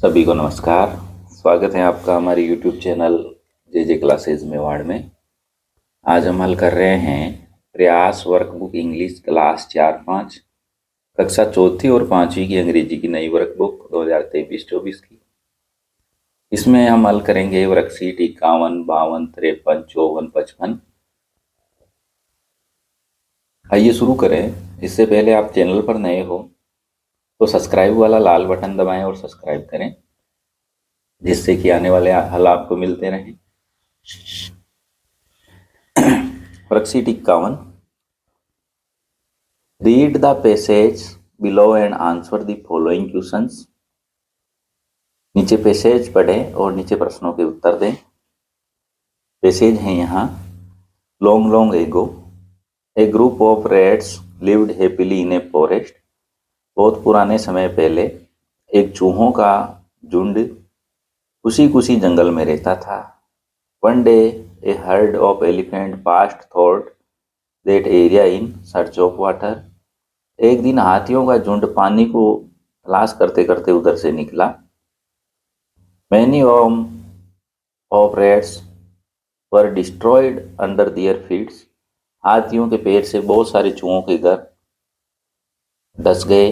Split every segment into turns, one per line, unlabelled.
सभी को नमस्कार। स्वागत है आपका हमारे यूट्यूब चैनल जे क्लासेज मेवाड़ में। आज हम हल कर रहे हैं प्रयास वर्कबुक इंग्लिश क्लास 4-5 कक्षा चौथी और पांचवी की अंग्रेजी की नई वर्कबुक 2023-24 की। इसमें हम हल करेंगे वर्कशीट 51, 52, 53, 54, 55। आइए शुरू करें। इससे पहले आप चैनल पर नए हो तो सब्सक्राइब वाला लाल बटन दबाएं और सब्सक्राइब करें, जिससे कि आने वाले हल आपको मिलते रहें। Worksheet 51। Read the passage below and answer the following questions. नीचे पैसेज पढ़ें और नीचे प्रश्नों के उत्तर दें। पैसेज है यहाँ। Long long ago A group of rats lived happily in a forest. बहुत पुराने समय पहले एक चूहों का झुंड खुशी खुशी जंगल में रहता था। One day A heard of elephant past thought that area in search of water. एक दिन हाथियों का झुंड पानी को तलाश करते करते उधर से निकला। Many of rats were destroyed under their feets. हाथियों के पैर से बहुत सारे चूहों के घर धस गए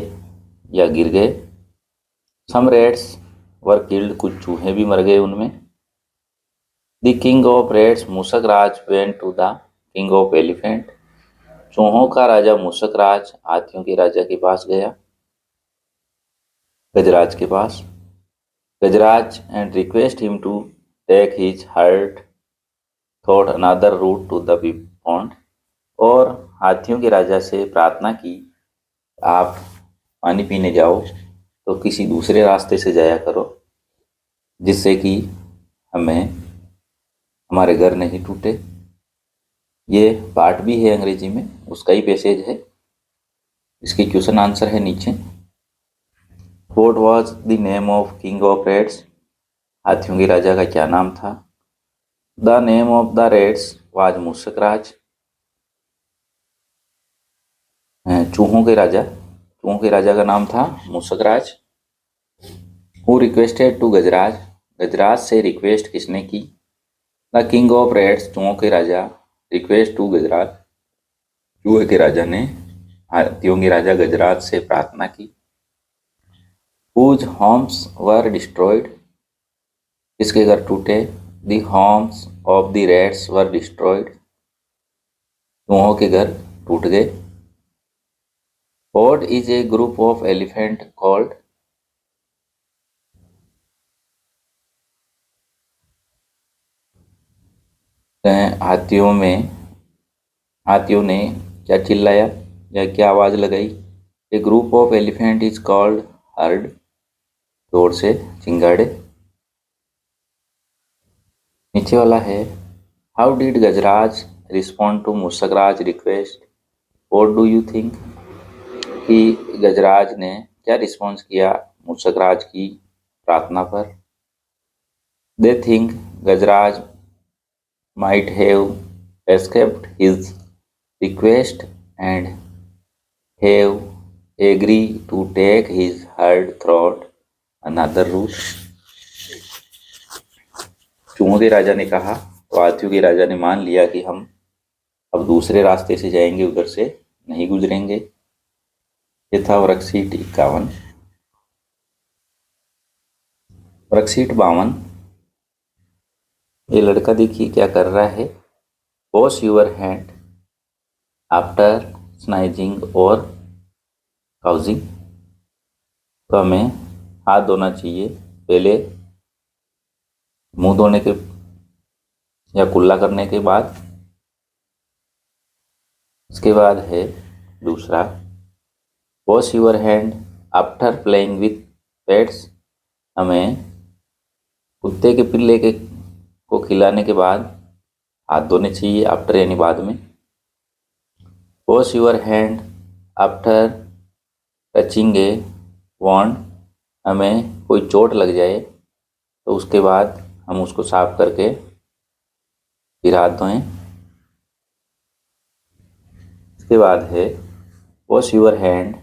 या गिर गए। सम रैट्स वर किल्ड, कुछ चूहे भी मर गए उनमें। The king of rats Mushak Raj went to the king of elephant. चूहों का राजा मूसक राज हाथियों के राजा के पास गया, गजराज के पास। Gajraj and request him to take his herd thought another route to the pond. और हाथियों के राजा से प्रार्थना की, आप पानी पीने जाओ तो किसी दूसरे रास्ते से जाया करो, जिससे कि हमें हमारे घर नहीं टूटे। ये पार्ट भी है अंग्रेजी में, उसका ही पैसेज है। इसकी क्वेश्चन आंसर है नीचे। What was the name of king of rats. हाथियों के राजा का क्या नाम था। The name of the rats was Mushak Raj. चूहों के राजा का नाम था Mushak Raj. Who requested to Gajraj. Gajraj से रिक्वेस्ट किसने की। द किंग ऑफ रेड्स, चूहों के राजा, रिक्वेस्ट टू गजराज, चूहे के राजा ने हाथियों के राजा गजराज से प्रार्थना की। हुज होम्स वर डिस्ट्रॉयड, किसके घर टूटे। The homes of the rats were destroyed, चूहों के घर टूट गए। What is a group of elephant called. हाथियों ने क्या चिल्लाया या क्या आवाज लगाई। A group of elephant is called herd, जोर से चिंगाड़े। नीचे वाला है, how did Gajraj respond to Mushakraj request. What do you think, कि गजराज ने क्या रिस्पॉन्स किया मूसकराज की प्रार्थना पर। They think Gajraj might have escaped his request and have agreed to take his herd through another route. चूहों के राजा ने कहा तो हाथियों के राजा ने मान लिया कि हम अब दूसरे रास्ते से जाएंगे, उधर से नहीं गुजरेंगे। ये था वर्कशीट 51। वर्कशीट 52। ये लड़का देखिए क्या कर रहा है। वॉश यूर हैंड आफ्टर स्नाइजिंग और काउजिंग। तो हमें हाथ धोना चाहिए पहले मुंह धोने के या कुल्ला करने के बाद। इसके बाद है दूसरा, wash your hand after playing with pets. हमें कुत्ते के पिल्ले को खिलाने के बाद हाथ धोने चाहिए, आफ्टर यानी बाद में। Wash your hand after touching a wound. हमें कोई चोट लग जाए तो उसके बाद हम उसको साफ करके फिर हाथ धोएं। इसके बाद है wash your hand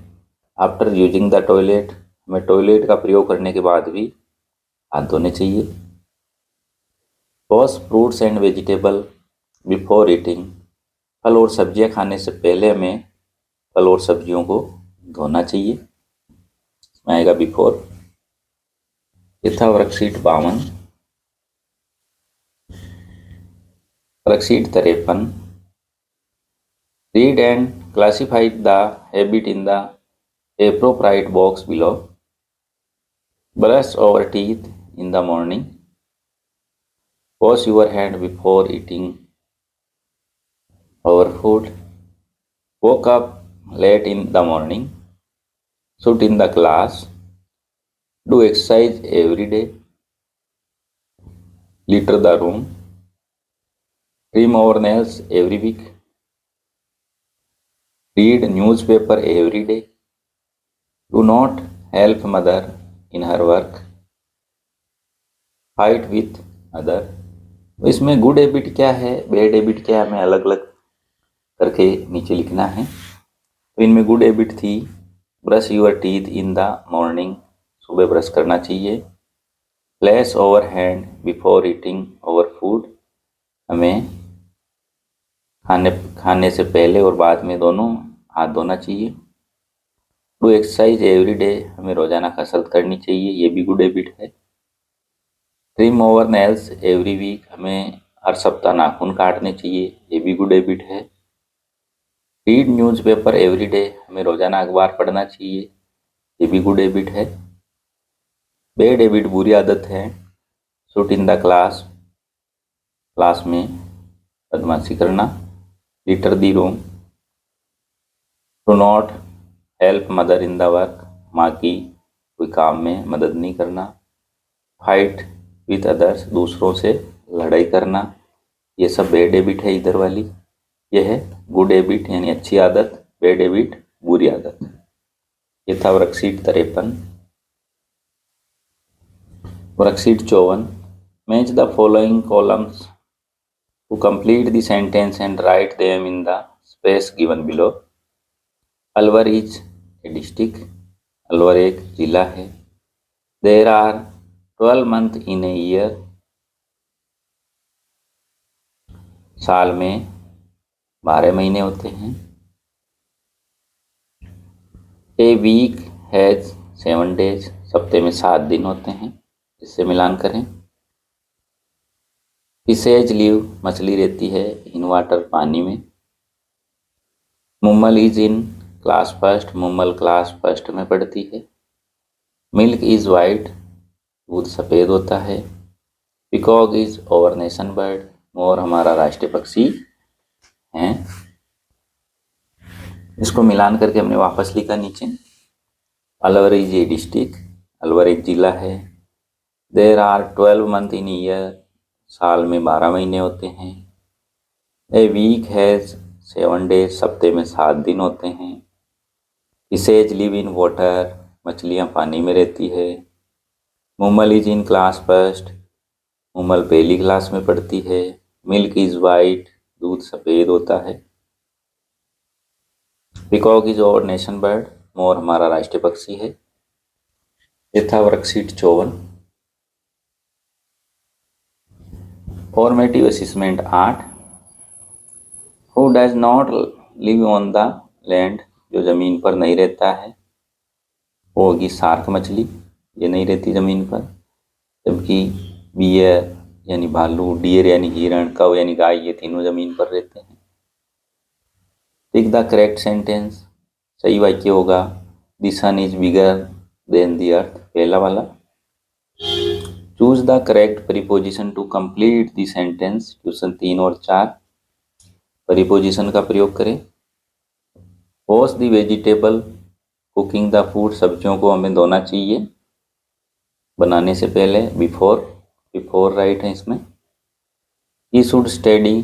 after using the toilet. हमें टॉयलेट का प्रयोग करने के बाद भी हाथ धोने चाहिए। Wash fruits and vegetable before eating, फल और सब्जियां खाने से पहले हमें फल और सब्जियों को धोना चाहिए। इसमें आएगा बिफोर। ये था worksheet 52। Worksheet 53। Read and classify the habit in the appropriate box below. Brush our teeth in the morning. Wash your hand before eating our food. Woke up late in the morning. Sit in the class. Do exercise every day. Litter the room. Trim our nails every week. Read newspaper every day. Do not help mother in her work. Fight with other. इसमें good habit क्या है, bad habit क्या है, हमें अलग अलग करके नीचे लिखना है। तो इनमें गुड हैबिट थी brush your teeth in the morning, सुबह ब्रश करना चाहिए। Place over hand before eating over food, हमें खाने से पहले और बाद में दोनों हाथ धोना चाहिए। डू एक्सरसाइज एवरी डे, हमें रोजाना कसरत करनी चाहिए, ये भी गुड हैबिट है। Trim over nails every week, हमें हर सप्ताह नाखून काटने चाहिए, ये भी गुड हैबिट है। रीड न्यूज़पेपर एवरी डे, हमें रोजाना अखबार पढ़ना चाहिए, ये भी गुड हैबिट है। बैड हैबिट बुरी आदत है sit in the class, class में बदमाशी करना। Litter the room. Do not help mother in the work, माँ की कोई काम में मदद नहीं करना। फाइट विथ अदर्स, दूसरों से लड़ाई करना, ये सब बैड हैबिट है इधर वाली। यह है गुड हैबिट यानी अच्छी आदत, बैड हैबिट बुरी आदत। ये था worksheet 53। Worksheet 54। Match the following columns to complete the sentence and write them in the space given below. Alwar is a district, Alwar एक जिला है। There are 12 month in a year, साल में 12 महीने होते हैं। ए वीक हैज 7 डेज, सप्ते में 7 दिन होते हैं। इससे मिलान करें। फिशेज लिव, मछली रहती है इन वाटर, पानी में। Mummal is in class first, Mummal class first में पढ़ती है। मिल्क इज वाइट, दूध सफ़ेद होता है। Peacock is our nation bird, मोर हमारा राष्ट्रीय पक्षी है। इसको मिलान करके हमने वापस लिखा नीचे। Alwar is a district, Alwar एक जिला है। There are 12 month in year, साल में 12 महीने होते हैं। ए वीक हैज़ 7 डेज, सप्ते में 7 दिन होते हैं। फिशेज लिव इन वाटर, मछलियाँ पानी में रहती है। Mummal is in class first, Mummal पहली क्लास में पढ़ती है। मिल्क इज वाइट, दूध सफ़ेद होता है। Peacock is our nation bird, मोर हमारा राष्ट्रीय पक्षी है। ये था worksheet 54। Formative assessment 8। Who does not live on the land, जो ज़मीन पर नहीं रहता है वो होगी शार्क मछली, ये नहीं रहती ज़मीन पर। जबकि बियर यानी भालू, डियर यानी हिरण, कव यानी गाय, ये तीनों ज़मीन पर रहते हैं। टिक द करेक्ट सेंटेंस, सही वाक्य होगा the sun is bigger than the earth, पहला वाला। Choose the correct preposition to complete the sentence, question 3 और 4। प्रीपोजिशन का प्रयोग करें। Wash the vegetable, cooking the food, सब्जियों को हमें धोना चाहिए बनाने से पहले। बिफोर, बिफोर राइट है इसमें। He should study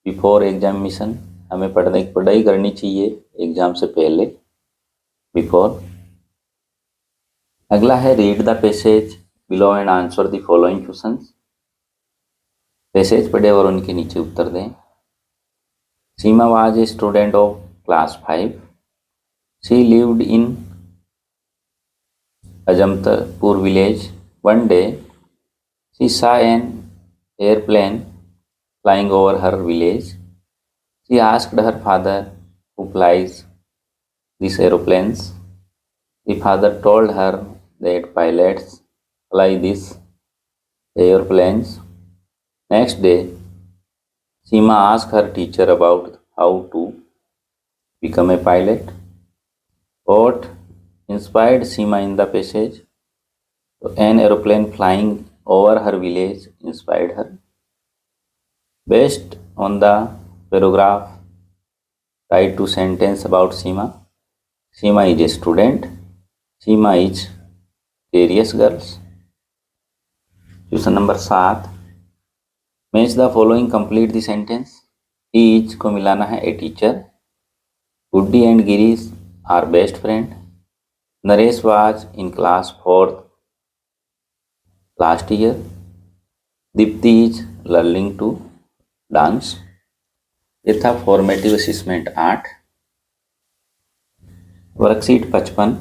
before examination, हमें पढ़ाई करनी चाहिए एग्जाम से पहले, बिफोर। अगला है read the passage below and answer the following questions. Passage पढ़े और उनके नीचे उत्तर दें। Seema was a student of class 5। She lived in Azamatpur village One day, she saw an airplane flying over her village. She asked her father, who flies these aeroplanes? The father told her that pilots fly these airplanes. Next day, Seema asked her teacher about how to become a pilot. What inspired Seema in the passage? An aeroplane flying over her village inspired her. Based on the paragraph, write two sentences about Seema. Seema is a student. Seema is curious girl. Question number 7, match the following, complete the sentence. Each को मिलाना है a teacher. Guddi and Girish are best friend. Naresh was in class 4th last year. Deepti is learning to dance. ये था formative assessment 8। Worksheet 55,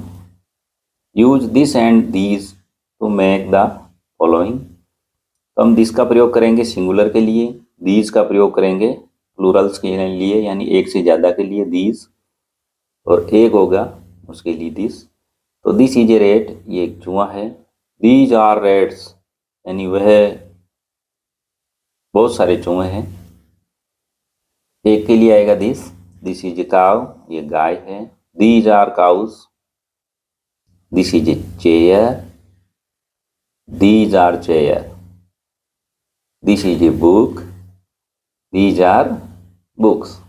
use this and these to make the following. तो हम this का प्रयोग करेंगे सिंगुलर के लिए, दीज का प्रयोग करेंगे प्लूरल्स के लिए, यानी एक से ज़्यादा के लिए दीज, और एक होगा उसके लिए दिस। तो दिस इज ए रेट, ये एक चूहा है। दीज आर रेट्स, यानी वह बहुत सारे चूहे हैं। एक के लिए आएगा this. This is a cow, ये गाय है। These are cows. This is a chair. These are chair. This is a book. These are books.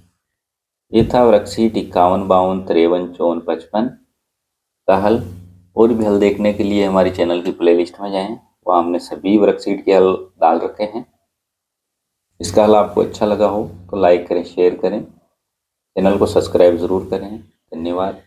ये था वर्कशीट 51, 52, 53, 54, 55 का हल। और भी हल देखने के लिए हमारे चैनल की प्लेलिस्ट में जाएं, वहाँ हमने सभी वर्कशीट के हल डाल रखे हैं। इसका हल आपको अच्छा लगा हो तो लाइक करें, शेयर करें, चैनल को सब्सक्राइब ज़रूर करें। धन्यवाद।